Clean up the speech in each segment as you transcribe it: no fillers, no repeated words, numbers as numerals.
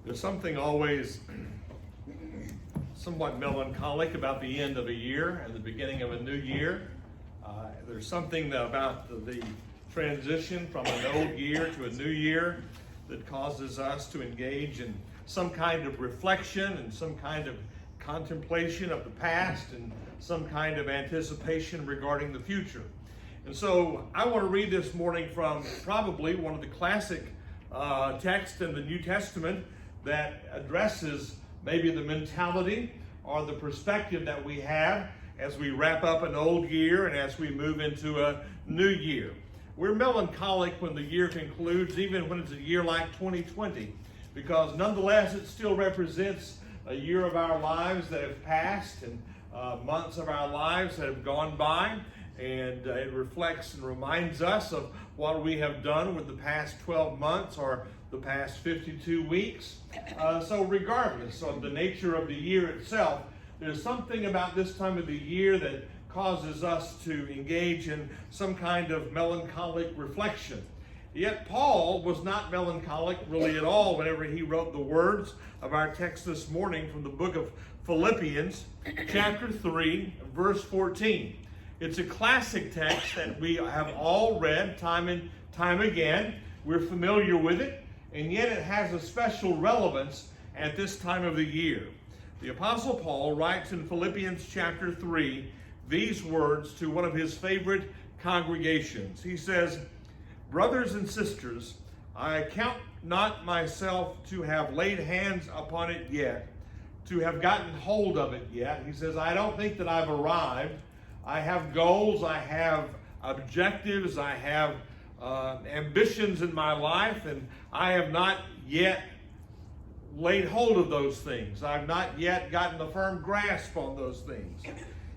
There's something always somewhat melancholic about the end of a year and the beginning of a new year. There's something about the transition from an old year to a new year that causes us to engage in some kind of reflection and some kind of contemplation of the past and some kind of anticipation regarding the future. And so I want to read this morning from probably one of the classic texts in the New Testament that addresses maybe the mentality or the perspective that we have as we wrap up an old year and as we move into a new year. We're melancholic when the year concludes, even when it's a year like 2020, because nonetheless it still represents a year of our lives that have passed and months of our lives that have gone by, and it reflects and reminds us of what we have done with the past 12 months or the past 52 weeks. So regardless of the nature of the year itself, there's something about this time of the year that causes us to engage in some kind of melancholic reflection. Yet Paul was not melancholic really at all whenever he wrote the words of our text this morning from the book of Philippians, chapter 3, verse 14. It's a classic text that we have all read time and time again. We're familiar with it, and yet it has a special relevance at this time of the year. The Apostle Paul writes in Philippians chapter 3 these words to one of his favorite congregations. He says, "Brothers and sisters, I count not myself to have laid hands upon it yet, to have gotten hold of it yet." He says, "I don't think that I've arrived. I have goals, I have objectives, I have ambitions in my life, and I have not yet laid hold of those things. I've not yet gotten a firm grasp on those things."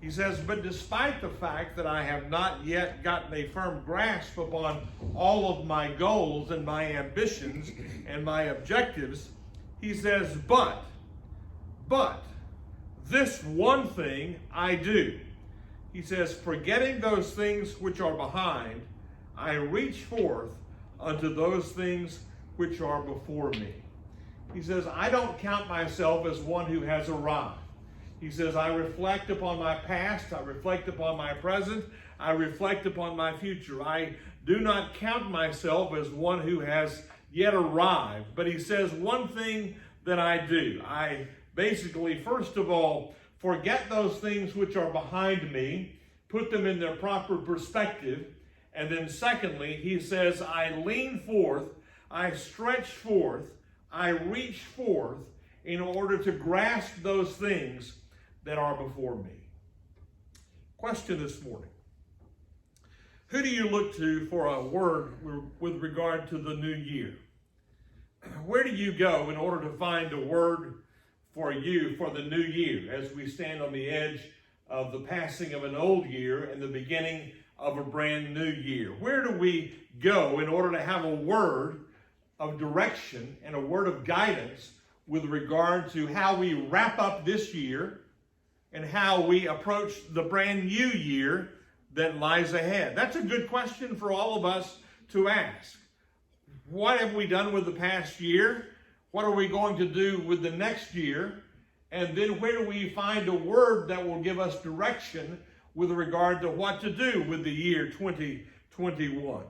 He says, "But despite the fact that I have not yet gotten a firm grasp upon all of my goals and my ambitions and my objectives," he says, but this one thing I do." He says, "Forgetting those things which are behind, I reach forth unto those things which are before me." He says, I don't count myself as one who has arrived. He says, I reflect upon my past, I reflect upon my present, I reflect upon my future. I do not count myself as one who has yet arrived. But he says, one thing that I do, I basically, first of all, forget those things which are behind me, put them in their proper perspective. And then secondly, he says, I lean forth, I stretch forth, I reach forth in order to grasp those things that are before me. Question this morning. Who do you look to for a word with regard to the new year? Where do you go in order to find a word for you for the new year as we stand on the edge of the passing of an old year and the beginning of a brand new year? Where do we go in order to have a word of direction and a word of guidance with regard to how we wrap up this year and how we approach the brand new year that lies ahead? That's a good question for all of us to ask. What have we done with the past year? What are we going to do with the next year? And then where do we find a word that will give us direction with regard to what to do with the year 2021?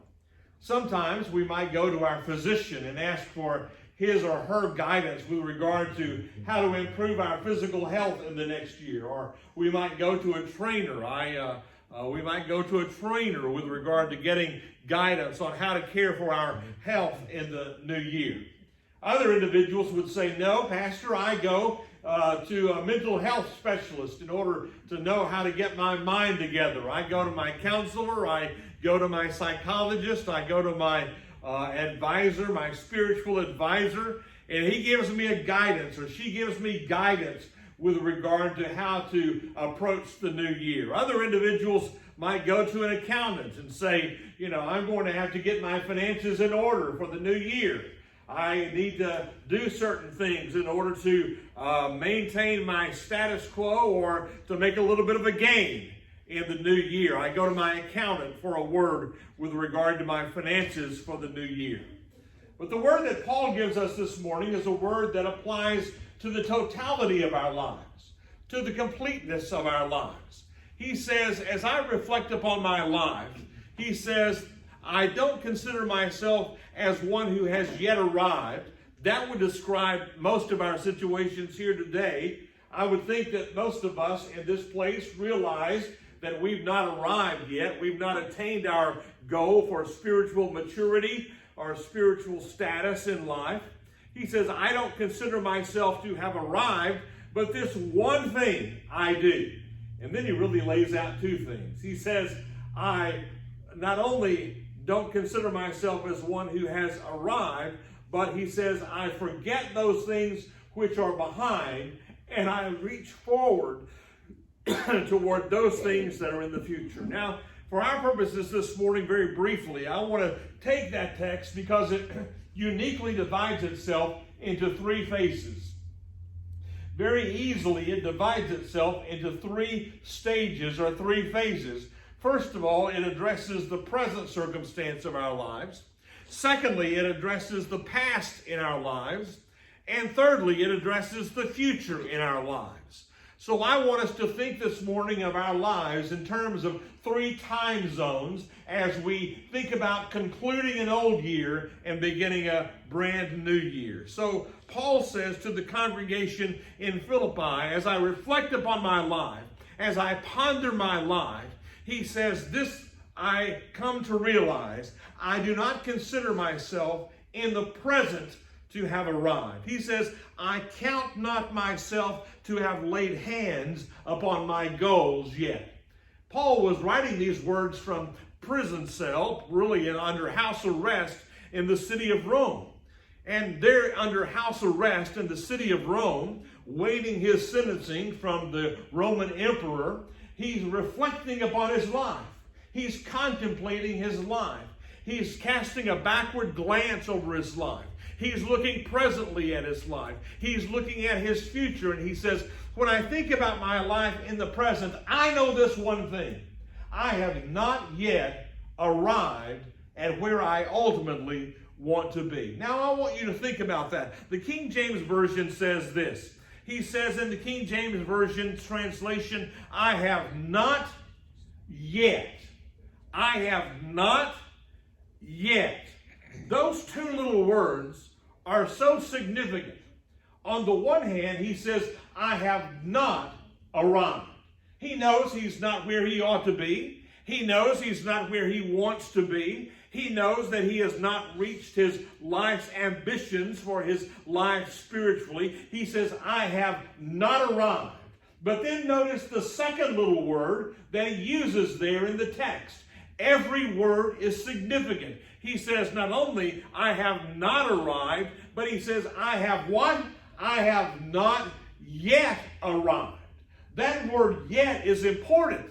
Sometimes we might go to our physician and ask for his or her guidance with regard to how to improve our physical health in the next year. Or we might go to a trainer. We might go to a trainer with regard to getting guidance on how to care for our health in the new year. Other individuals would say, no, Pastor, I go to a mental health specialist in order to know how to get my mind together. I go to my counselor, I go to my psychologist, I go to my advisor, my spiritual advisor, and he gives me a guidance, or she gives me guidance with regard to how to approach the new year. Other individuals might go to an accountant and say, I'm going to have to get my finances in order for the new year. I need to do certain things in order to maintain my status quo or to make a little bit of a gain in the new year. I go to my accountant for a word with regard to my finances for the new year. But the word that Paul gives us this morning is a word that applies to the totality of our lives, to the completeness of our lives. He says, as I reflect upon my life, he says, I don't consider myself as one who has yet arrived. That would describe most of our situations here today. I would think that most of us in this place realize that we've not arrived yet. We've not attained our goal for spiritual maturity or spiritual status in life. He says, I don't consider myself to have arrived, but this one thing I do. And then he really lays out two things. He says, I not only don't consider myself as one who has arrived, but he says, I forget those things which are behind, and I reach forward toward those things that are in the future. Now, for our purposes this morning, very briefly, I want to take that text because it uniquely divides itself into three phases. Very easily, it divides itself into three stages or three phases. First of all, it addresses the present circumstance of our lives. Secondly, it addresses the past in our lives. And thirdly, it addresses the future in our lives. So I want us to think this morning of our lives in terms of three time zones as we think about concluding an old year and beginning a brand new year. So Paul says to the congregation in Philippi, as I reflect upon my life, as I ponder my life, he says, this I come to realize, I do not consider myself in the present to have arrived. He says, I count not myself to have laid hands upon my goals yet. Paul was writing these words from prison cell, really under house arrest in the city of Rome. And there under house arrest in the city of Rome, waiting his sentencing from the Roman emperor, he's reflecting upon his life. He's contemplating his life. He's casting a backward glance over his life. He's looking presently at his life. He's looking at his future, and he says, when I think about my life in the present, I know this one thing. I have not yet arrived at where I ultimately want to be. Now, I want you to think about that. The King James Version says this. He says in the King James Version translation, I have not yet. I have not yet. Those two little words are so significant. On the one hand, he says, I have not arrived. He knows he's not where he ought to be. He knows he's not where he wants to be. He knows that he has not reached his life's ambitions for his life spiritually. He says, I have not arrived. But then notice the second little word that he uses there in the text. Every word is significant. He says not only I have not arrived, but he says I have what? I have not yet arrived. That word yet is important.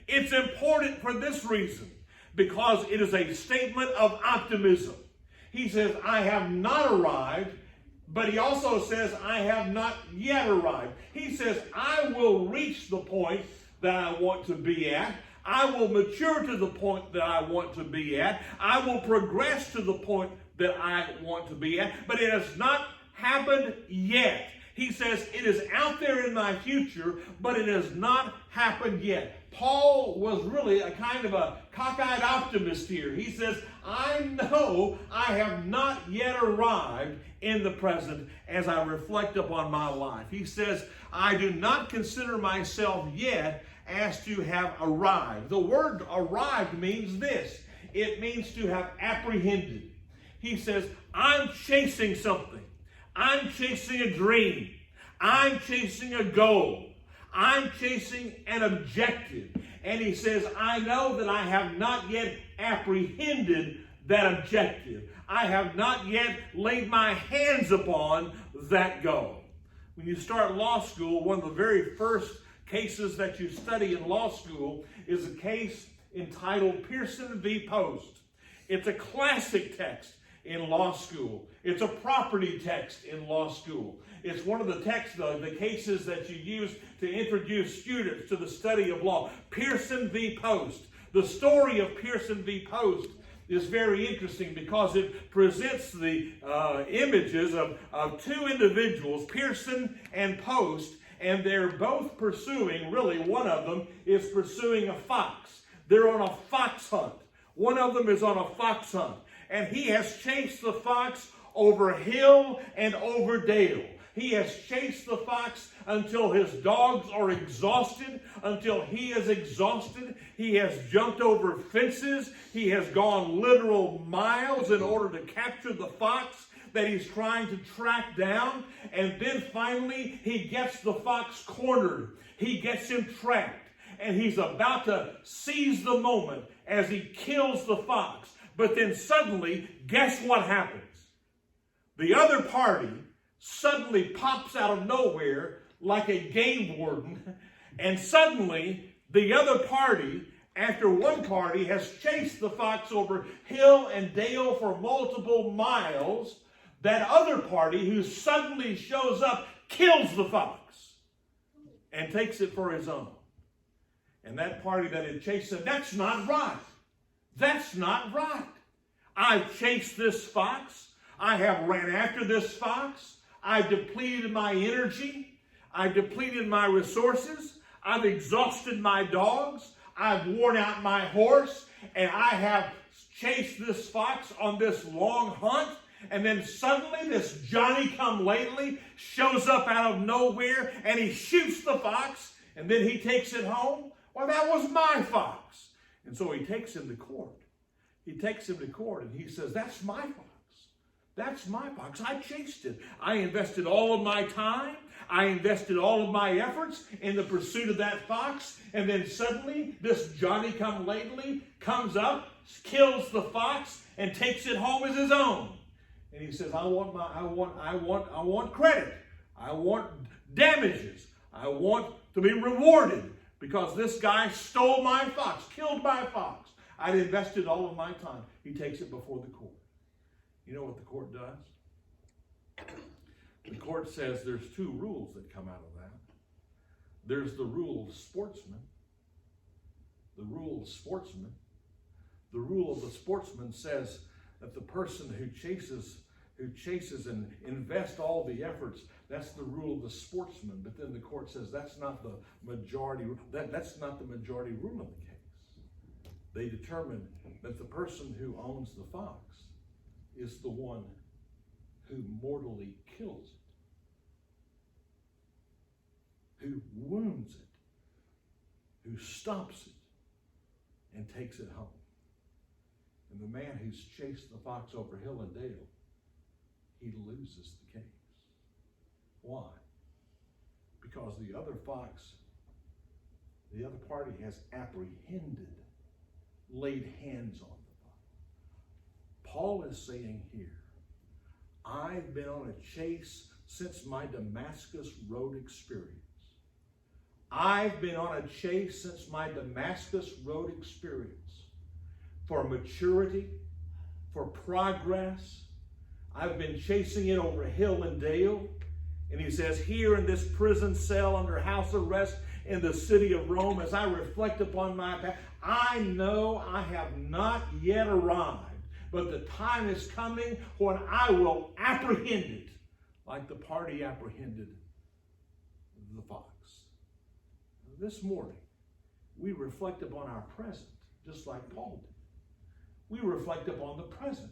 It's important for this reason, because it is a statement of optimism. He says I have not arrived, but he also says I have not yet arrived. He says I will reach the point that I want to be at. I will mature to the point that I want to be at. I will progress to the point that I want to be at. But it has not happened yet. He says it is out there in my future, but it has not happened yet. Paul was really a kind of a cockeyed optimist here. He says, I know I have not yet arrived in the present as I reflect upon my life. He says, I do not consider myself yet as to have arrived. The word arrived means this. It means to have apprehended. He says, I'm chasing something. I'm chasing a dream. I'm chasing a goal. I'm chasing an objective. And he says, I know that I have not yet apprehended that objective. I have not yet laid my hands upon that goal. When you start law school, one of the very first cases that you study in law school is a case entitled Pearson v. Post. It's a classic text in law school. It's a property text in law school. It's one of the texts, the cases that you use to introduce students to the study of law. Pearson v. Post. The story of Pearson v. Post is very interesting because it presents the images of two individuals, Pearson and Post, and they're both pursuing, really one of them is pursuing a fox. They're on a fox hunt. One of them is on a fox hunt, and he has chased the fox over hill and over dale. He has chased the fox until his dogs are exhausted, until he is exhausted. He has jumped over fences. He has gone literal miles in order to capture the fox that he's trying to track down. And then finally, he gets the fox cornered. He gets him trapped. And he's about to seize the moment as he kills the fox. But then suddenly, guess what happens? The other party suddenly pops out of nowhere like a game warden, and suddenly the other party, after one party has chased the fox over hill and dale for multiple miles, that other party who suddenly shows up kills the fox and takes it for his own. And that party that had chased him, that's not right. That's not right. I've chased this fox. I have ran after this fox. I've depleted my energy. I've depleted my resources. I've exhausted my dogs. I've worn out my horse. And I have chased this fox on this long hunt. And then suddenly this Johnny-come-lately shows up out of nowhere and he shoots the fox. And then he takes it home. Well, that was my fox. And so he takes him to court. He takes him to court and he says, that's my fox. That's my fox. I chased it. I invested all of my time. I invested all of my efforts in the pursuit of that fox. And then suddenly this Johnny-come-lately comes up, kills the fox, and takes it home as his own. And he says, I want credit. I want damages. I want to be rewarded because this guy stole my fox, killed my fox. I'd invested all of my time. He takes it before the court. You know what the court does? The court says there's two rules that come out of that. There's the rule of sportsman. The rule of sportsman. The rule of the sportsman says that the person who chases and invests all the efforts, that's the rule of the sportsman. But then the court says that's not the majority. That's not the majority rule in the case. They determine that the person who owns the fox is the one who mortally kills it, who wounds it, who stops it, and takes it home. And the man who's chased the fox over hill and dale, he loses the case. Why? Because the other party has apprehended, laid hands on. Paul is saying here, I've been on a chase since my Damascus Road experience. I've been on a chase since my Damascus Road experience for maturity, for progress. I've been chasing it over hill and dale. And he says, here in this prison cell under house arrest in the city of Rome, as I reflect upon my past, I know I have not yet arrived. But the time is coming when I will apprehend it like the party apprehended the fox. This morning, we reflect upon our present, just like Paul did. We reflect upon the present.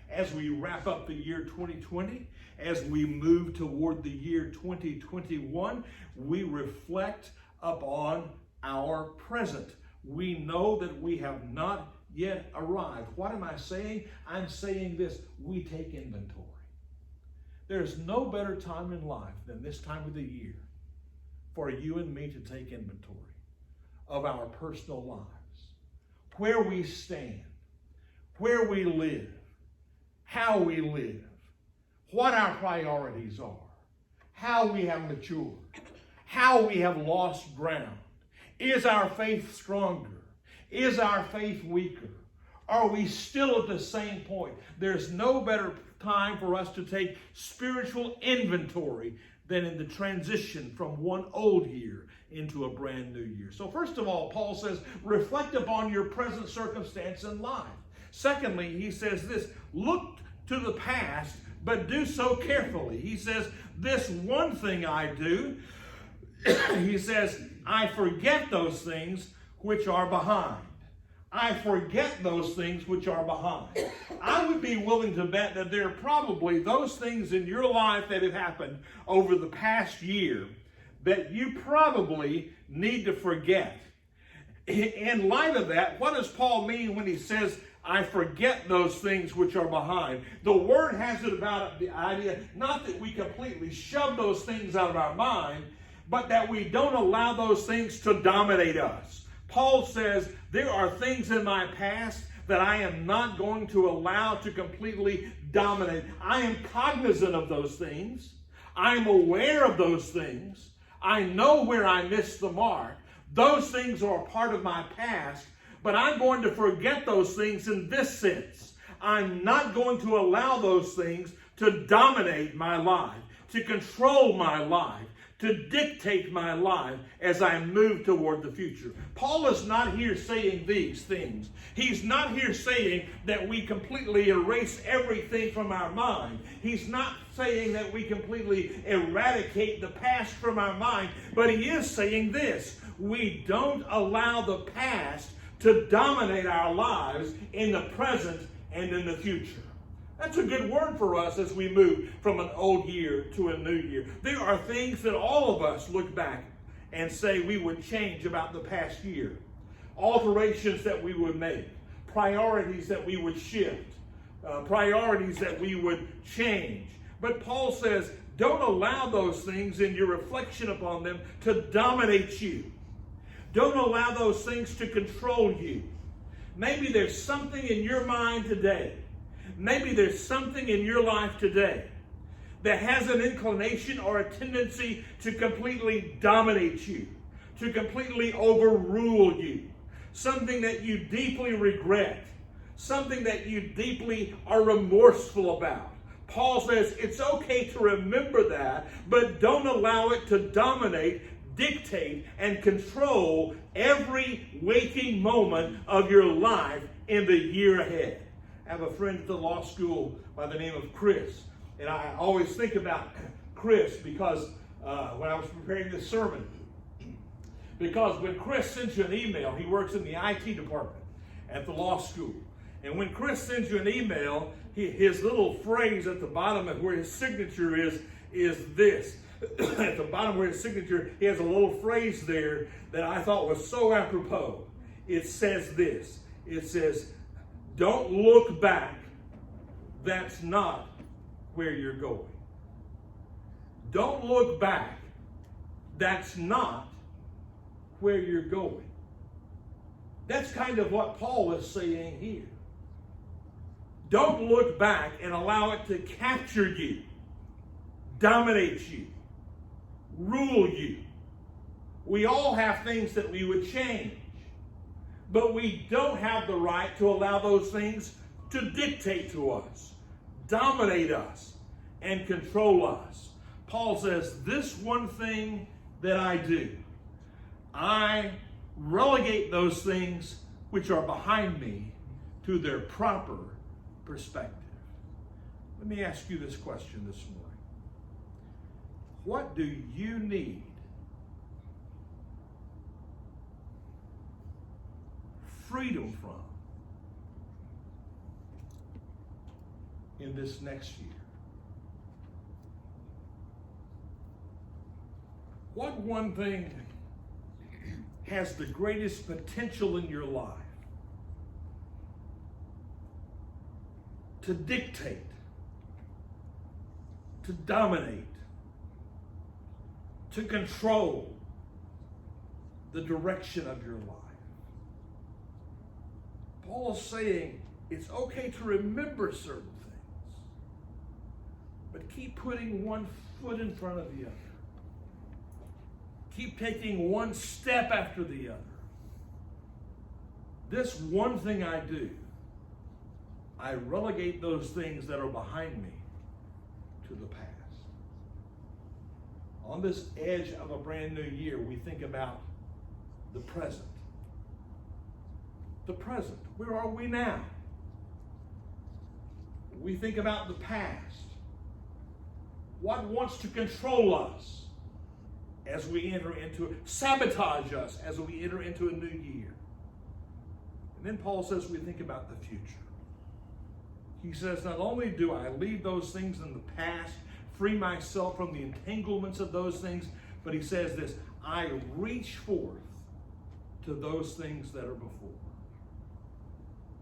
As we wrap up the year 2020, as we move toward the year 2021, we reflect upon our present. We know that we have not yet arrived. What am I saying? I'm saying this: we take inventory. There's no better time in life than this time of the year for you and me to take inventory of our personal lives, where we stand, where we live, how we live, what our priorities are, how we have matured, how we have lost ground. Is our faith stronger? Is our faith weaker? Are we still at the same point? There's no better time for us to take spiritual inventory than in the transition from one old year into a brand new year. So first of all, Paul says, reflect upon your present circumstance in life. Secondly, he says this, look to the past, but do so carefully. He says, this one thing I do, he says, I forget those things which are behind. I forget those things which are behind. I would be willing to bet that there are probably those things in your life that have happened over the past year that you probably need to forget. In light of that, what does Paul mean when he says, I forget those things which are behind? The word has it about the idea, not that we completely shove those things out of our mind, but that we don't allow those things to dominate us. Paul says, there are things in my past that I am not going to allow to completely dominate. I am cognizant of those things. I'm aware of those things. I know where I missed the mark. Those things are a part of my past, but I'm going to forget those things in this sense. I'm not going to allow those things to dominate my life, to control my life, to dictate my life as I move toward the future. Paul is not here saying these things. He's not here saying that we completely erase everything from our mind. He's not saying that we completely eradicate the past from our mind, but he is saying this: we don't allow the past to dominate our lives in the present and in the future. That's a good word for us as we move from an old year to a new year. There are things that all of us look back and say we would change about the past year. Alterations that we would make. Priorities that we would shift. Priorities that we would change. But Paul says, don't allow those things in your reflection upon them to dominate you. Don't allow those things to control you. Maybe there's something in your mind today. Maybe there's something in your life today that has an inclination or a tendency to completely dominate you, to completely overrule you. Something that you deeply regret, something that you deeply are remorseful about. Paul says it's okay to remember that, but don't allow it to dominate, dictate, and control every waking moment of your life in the year ahead. I have a friend at the law school by the name of Chris, and I always think about Chris because when I was preparing this sermon, because when Chris sends you an email, he works in the IT department at the law school, and when Chris sends you an email, his little phrase at the bottom of where his signature is this. At the bottom where his signature, he has a little phrase there that I thought was so apropos. It says this. It says, don't look back. That's not where you're going. Don't look back. That's not where you're going. That's kind of what Paul is saying here. Don't look back and allow it to capture you, dominate you, rule you. We all have things that we would change, but we don't have the right to allow those things to dictate to us, dominate us, and control us. Paul says, this one thing that I do, I relegate those things which are behind me to their proper perspective. Let me ask you this question this morning. What do you need freedom from in this next year? What one thing has the greatest potential in your life to dictate, to dominate, to control the direction of your life? Paul is saying it's okay to remember certain things, but keep putting one foot in front of the other. Keep taking one step after the other. This one thing I do, I relegate those things that are behind me to the past. On this edge of a brand new year, we think about the present. The present. Where are we now? We think about the past. What wants to control us as we sabotage us as we enter into a new year? And then Paul says we think about the future. He says, not only do I leave those things in the past, free myself from the entanglements of those things, but he says this, I reach forth to those things that are before.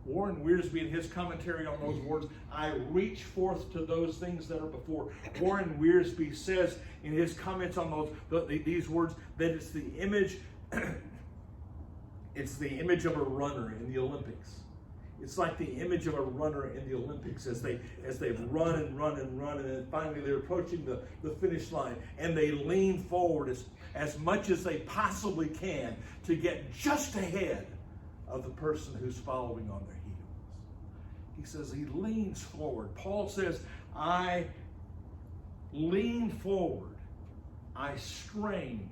Warren Wiersbe, in his commentary on those words, I reach forth to those things that are before. Warren Wiersbe says in his comments on these words that it's the image of a runner in the Olympics. It's like the image of a runner in the Olympics as they run and run and run, and then finally they're approaching the finish line, and they lean forward as much as they possibly can to get just ahead of the person who's following on their heels. He says he leans forward. Paul says, I lean forward. I strain.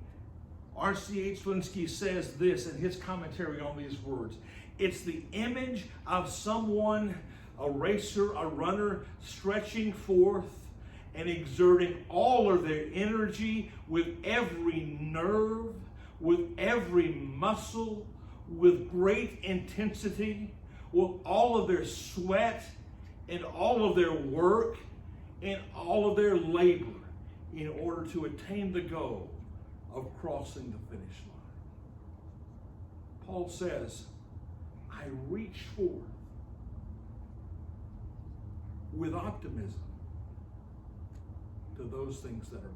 R.C.H. Linsky says this in his commentary on these words. It's the image of someone, a racer, a runner, stretching forth and exerting all of their energy with every nerve, with every muscle, with great intensity, with all of their sweat and all of their work and all of their labor in order to attain the goal of crossing the finish line. Paul says, I reach forth with optimism to those things that are before.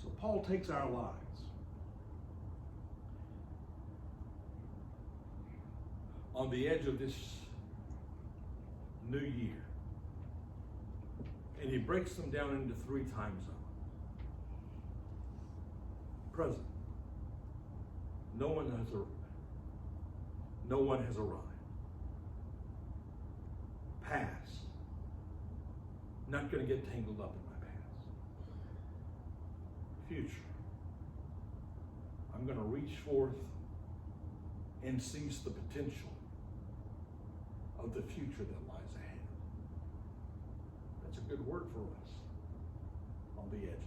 So Paul takes our lives on the edge of this new year, and he breaks them down into 3 time zones. Present. No one has arrived. Past. Not going to get tangled up in my past. Future. I'm going to reach forth and seize the potential of the future that lies ahead. That's a good word for us on the edge